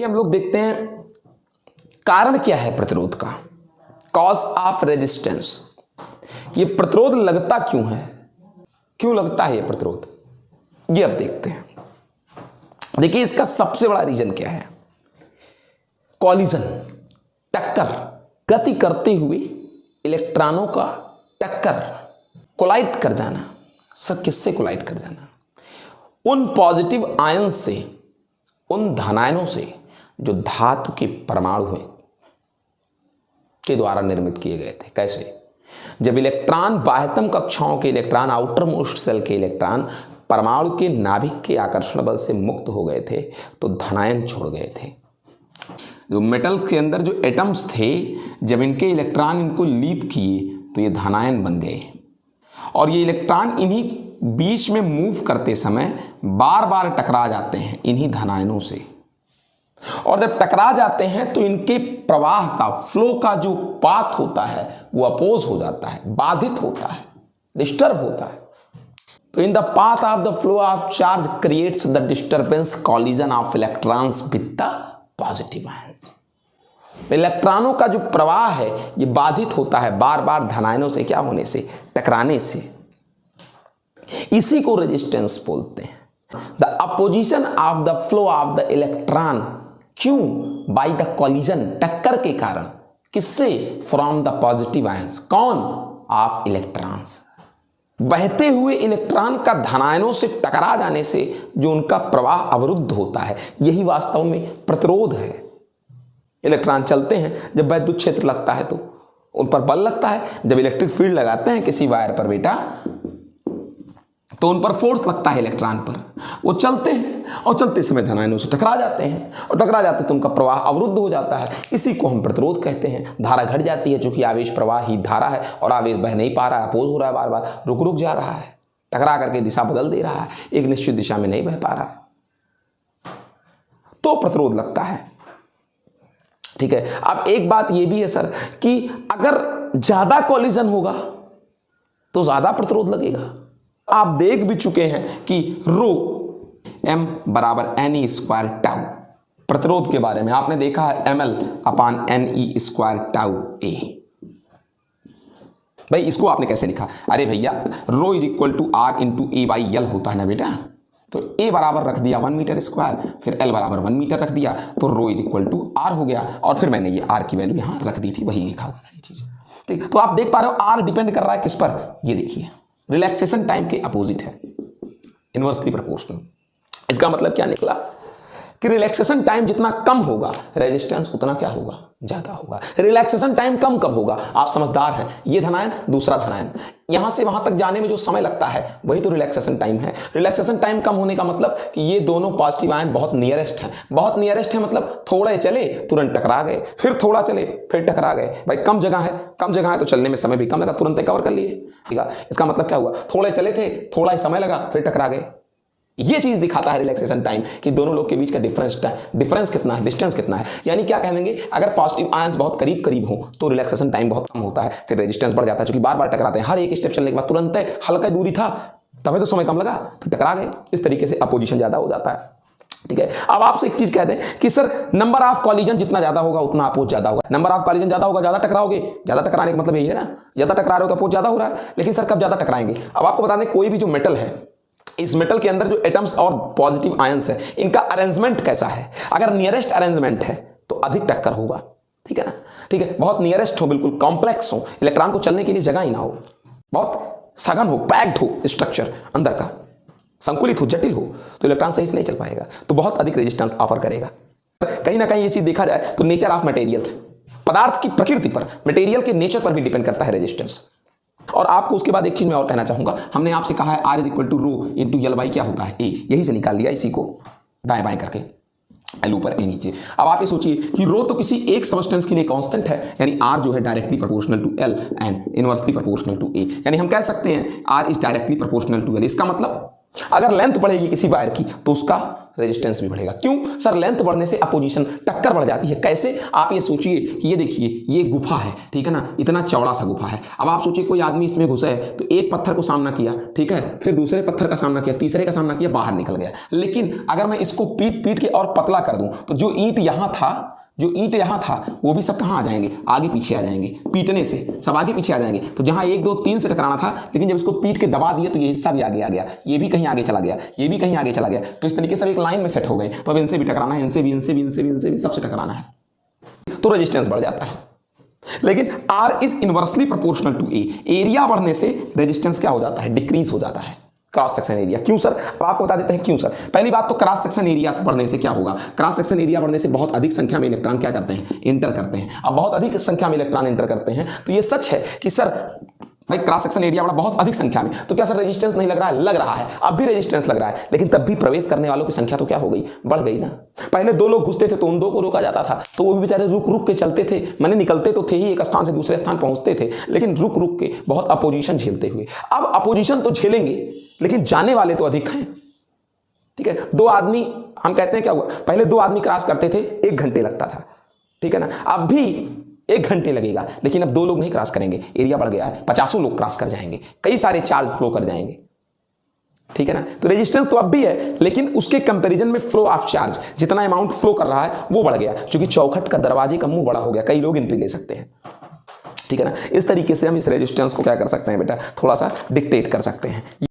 कि हम लोग देखते हैं कारण क्या है प्रतिरोध का, कॉज ऑफ रेजिस्टेंस। ये प्रतिरोध लगता क्यों है, क्यों लगता है ये प्रतिरोध, ये अब देखते हैं। देखिए इसका सबसे बड़ा रीजन क्या है, कॉलिजन, टक्कर, गति करते हुए इलेक्ट्रॉनों का टक्कर, कोलाइड कर जाना। सर किससे कोलाइड कर जाना? उन पॉजिटिव आयन से, उन धनायनों से जो धातु के परमाणु हुए के द्वारा निर्मित किए गए थे। कैसे? जब इलेक्ट्रॉन बाह्यतम कक्षाओं के इलेक्ट्रॉन, आउटर मोस्ट सेल के इलेक्ट्रॉन परमाणु के नाभिक के आकर्षण बल से मुक्त हो गए थे तो धनायन छोड़ गए थे। जो मेटल के अंदर जो एटम्स थे, जब इनके इलेक्ट्रॉन इनको लीप किए तो ये धनायन बन गए और ये इलेक्ट्रॉन इन्हीं बीच में मूव करते समय बार बार टकरा जाते हैं इन्हीं धनायनों से, और जब टकरा जाते हैं तो इनके प्रवाह का, फ्लो का जो पाथ होता है वो अपोज हो जाता है, बाधित होता है, डिस्टर्ब होता है। तो in the path of the flow of charge creates the disturbance collision of electrons with the positive ions. इलेक्ट्रॉनों का जो प्रवाह है ये बाधित होता है बार बार धनायनों से, क्या होने से, टकराने से। इसी को रेजिस्टेंस बोलते हैं। The opposition of the flow of the electron, क्यों? बाय द कॉलिजन, टक्कर के कारण, किससे? फ्रॉम द पॉजिटिव आयंस, कौन? Of electrons. बहते हुए इलेक्ट्रॉन का धनायनों से टकरा जाने से जो उनका प्रवाह अवरुद्ध होता है, यही वास्तव में प्रतिरोध है। इलेक्ट्रॉन चलते हैं, जब वैद्युत क्षेत्र लगता है तो उन पर बल लगता है, जब इलेक्ट्रिक फील्ड लगाते हैं किसी वायर पर बेटा तो उन पर फोर्स लगता है इलेक्ट्रॉन पर, वो चलते हैं और चलते समय धनायनों से टकरा जाते हैं और टकरा जाते तो उनका प्रवाह अवरुद्ध हो जाता है। इसी को हम प्रतिरोध कहते हैं। धारा घट जाती है चूंकि आवेश प्रवाह ही धारा है और आवेश बह नहीं पा रहा है, अपोज हो रहा है, बार बार रुक जा रहा है, टकरा करके दिशा बदल दे रहा है, एक निश्चित दिशा में नहीं बह पा रहा है, तो प्रतिरोध लगता है। ठीक है। अब एक बात यह भी है सर कि अगर ज्यादा कॉलिजन होगा तो ज्यादा प्रतिरोध लगेगा। आप देख भी चुके हैं कि रो m बराबर NE स्क्वायर टाउ, प्रतिरोध के बारे में आपने देखा है ml अपान NE स्क्वायर टाउ A। भाई इसको आपने कैसे लिखा? अरे भैया rho is equal to R into A by L होता है ना बेटा, तो A बराबर रख दिया 1 मीटर स्क्वायर, फिर L बराबर 1 मीटर रख दिया, तो रो इज इक्वल टू R हो गया, और फिर मैंने ये R की वैल्यू यहाँ रख दी थी, वही लिखा हुआ था ये चीज। ठीक, तो आप देख पा रहे हो R डिपेंड कर रहा है किस पर, ये देखिए रिलैक्सेशन टाइम के अपोजिट है, इनवर्सली प्रोपोर्शनल। इसका मतलब क्या निकला कि रिलैक्सेशन टाइम जितना कम होगा रेजिस्टेंस उतना क्या होगा, ज्यादा होगा। रिलैक्सेशन टाइम कम कब होगा? आप समझदार हैं, ये धनायन दूसरा धनायन, यहां से वहां तक जाने में जो समय लगता है वही तो रिलैक्सेशन टाइम है। रिलैक्सेशन टाइम कम होने का मतलब कि ये दोनों पॉजिटिव आयन बहुत नियरेस्ट हैं। बहुत नियरेस्ट है मतलब थोड़े चले तुरंत टकरा गए, फिर थोड़ा चले फिर टकरा गए। भाई कम जगह है, कम जगह है तो चलने में समय भी कम लगा, तुरंत कवर कर लिए। ठीक है, इसका मतलब क्या हुआ? थोड़े चले थे, थोड़ा ही समय लगा, फिर टकरा गए। ये चीज दिखाता है रिलैक्सेशन टाइम कि दोनों लोग के बीच का डिफरेंस कितना है, डिस्टेंस कितना है। यानी क्या कहेंगे, अगर पॉजिटिव आयंस बहुत करीब करीब हो तो रिलैक्सेशन टाइम बहुत कम होता है, फिर रेजिस्टेंस बढ़ जाता है, क्योंकि बार बार टकराते हैं। हर एक स्टेप चलने के बाद तुरंत हल्का दूरी था तभी तो समय कम लगा, फिर टकरा गए। इस तरीके से अपोजिशन ज्यादा हो जाता है। ठीक है। अब आपसे एक चीज कह दें कि सर नंबर ऑफ कॉलिजन जितना ज्यादा होगा उतना अपोज ज्यादा होगा। नंबर ऑफ कॉलिजन ज्यादा होगा, ज्यादा टकराओगे, ज्यादा टकराने का मतलब यही है ना, ज्यादा टकरा रहे हो तो अपोज ज्यादा हो रहा है। लेकिन सर कब ज्यादा टकराएंगे? अब आपको बता दें, कोई भी जो मेटल है, इस मेटल के अंदर जो एटम्स और पॉजिटिव आयंस है इनका अरेंजमेंट कैसा है? अगर नियरेस्ट अरेंजमेंट है तो अधिक टक्कर होगा। ठीक है ना? ठीक है, बहुत नियरेस्ट हो, बिल्कुल कॉम्प्लेक्स हो, इलेक्ट्रॉन को चलने के लिए जगह ही ना हो, बहुत सघन हो, पैक्ड हो स्ट्रक्चर अंदर का, संकुलित हो, जटिल हो, तो इलेक्ट्रॉन सही से नहीं चल पाएगा, तो बहुत अधिक रेजिस्टेंस ऑफर करेगा। कहीं ना कहीं ये चीज देखा जाए तो नेचर ऑफ मटेरियल, पदार्थ की प्रकृति पर, मटेरियल के नेचर पर भी डिपेंड करता है रेजिस्टेंस। और आपको उसके बाद एक चीज मैं और कहना चाहूंगा, हमने आपसे कहा है R is equal to rho into L by क्या होता है A, यही से निकाल लिया इसी को दाएं बाएं करके, L ऊपर A नीचे। अब आप ये सोचिए कि रो तो किसी एक सबस्टेंस के लिए कांस्टेंट है, यानी R जो है directly proportional to L and inversely proportional to A, यानी हम कह सकते हैं R is directly proportional to L। इसका मतलब अगर लेंथ बढ़ेगी किसी वायर की तो उसका रेजिस्टेंस भी बढ़ेगा। क्यों सर? लेंथ बढ़ने से अपोजिशन, टक्कर बढ़ जाती है। कैसे? आप ये सोचिए कि ये देखिए, ये गुफा है, ठीक है ना, इतना चौड़ा सा गुफा है। अब आप सोचिए कोई आदमी इसमें घुसा है तो एक पत्थर को सामना किया, ठीक है, फिर दूसरे पत्थर का सामना किया, तीसरे का सामना किया, बाहर निकल गया। लेकिन अगर मैं इसको पीट पीट के और पतला कर दूं तो जो ईंट यहां था वो भी सब कहां आ जाएंगे? आगे पीछे आ जाएंगे। पीटने से सब आगे पीछे आ जाएंगे। तो जहां 1 2 3 से टकराना था, लेकिन जब इसको पीट के दबा दिया तो ये हिस्सा भी आगे आ गया, ये भी कहीं आगे चला गया, ये भी कहीं आगे चला गया। तो इस तरीके से एक लाइन में सेट हो गए। तो अब इनसे भी टकराना है, इनसे भी सबसे टकराना है, तो रेजिस्टेंस बढ़ जाता है। लेकिन R is inversely proportional to A। Area बढ़ने से रेजिस्टेंस क्या हो जाता है? डिक्रीज हो जाता है। Cross section area. क्यों सर? अब आपको बता देते हैं क्यों सर। पहली बात तो क्रॉस सेक्शन एरिया बढ़ने से क्या होगा? क्रॉस सेक्शन एरिया बढ़ने से बहुत अधिक संख्या में इलेक्ट्रॉन क्या करते हैं? इंटर करते हैं। अब बहुत अधिक संख्या में इलेक्ट्रॉन इंटर करते हैं तो ये सच है कि सर भाई क्रॉस सेक्शन एरिया बड़ा बहुत अधिक संख्या में, तो क्या सर रेजिस्टेंस नहीं लग रहा है? लग रहा है, अब भी रेजिस्टेंस लग रहा है, लेकिन तब भी प्रवेश करने वालों की संख्या तो क्या हो गई? बढ़ गई ना। पहले 2 लोग घुसते थे तो उन 2 को रोका जाता था, तो वो भी बेचारे रुक रुक के चलते थे, माने निकलते तो थे ही, एक स्थान से दूसरे स्थान पहुंचते थे, लेकिन रुक रुक के बहुत अपोजिशन झेलते हुए। अब अपोजिशन तो झेलेंगे लेकिन जाने वाले तो अधिक हैं, ठीक है। 2 आदमी, हम कहते हैं क्या हुआ, पहले 2 आदमी क्रॉस करते थे 1 घंटे लगता था, ठीक है ना, अब भी 1 घंटे लगेगा, लेकिन अब 2 लोग नहीं क्रॉस करेंगे, एरिया बढ़ गया है, 50 लोग क्रॉस कर जाएंगे, कई सारे चार्ज फ्लो कर जाएंगे, ठीक है ना। तो रेजिस्टेंस तो अब भी है, लेकिन उसके कंपैरिजन में फ्लो ऑफ चार्ज, जितना अमाउंट फ्लो कर रहा है वो बढ़ गया, क्योंकि चौखट का दरवाजे का मुंह बड़ा हो गया, कई लोग एंट्री ले सकते हैं, ठीक है ना। इस तरीके से हम इस रेजिस्टेंस को क्या कर सकते हैं बेटा, थोड़ा सा डिक्टेट कर सकते हैं।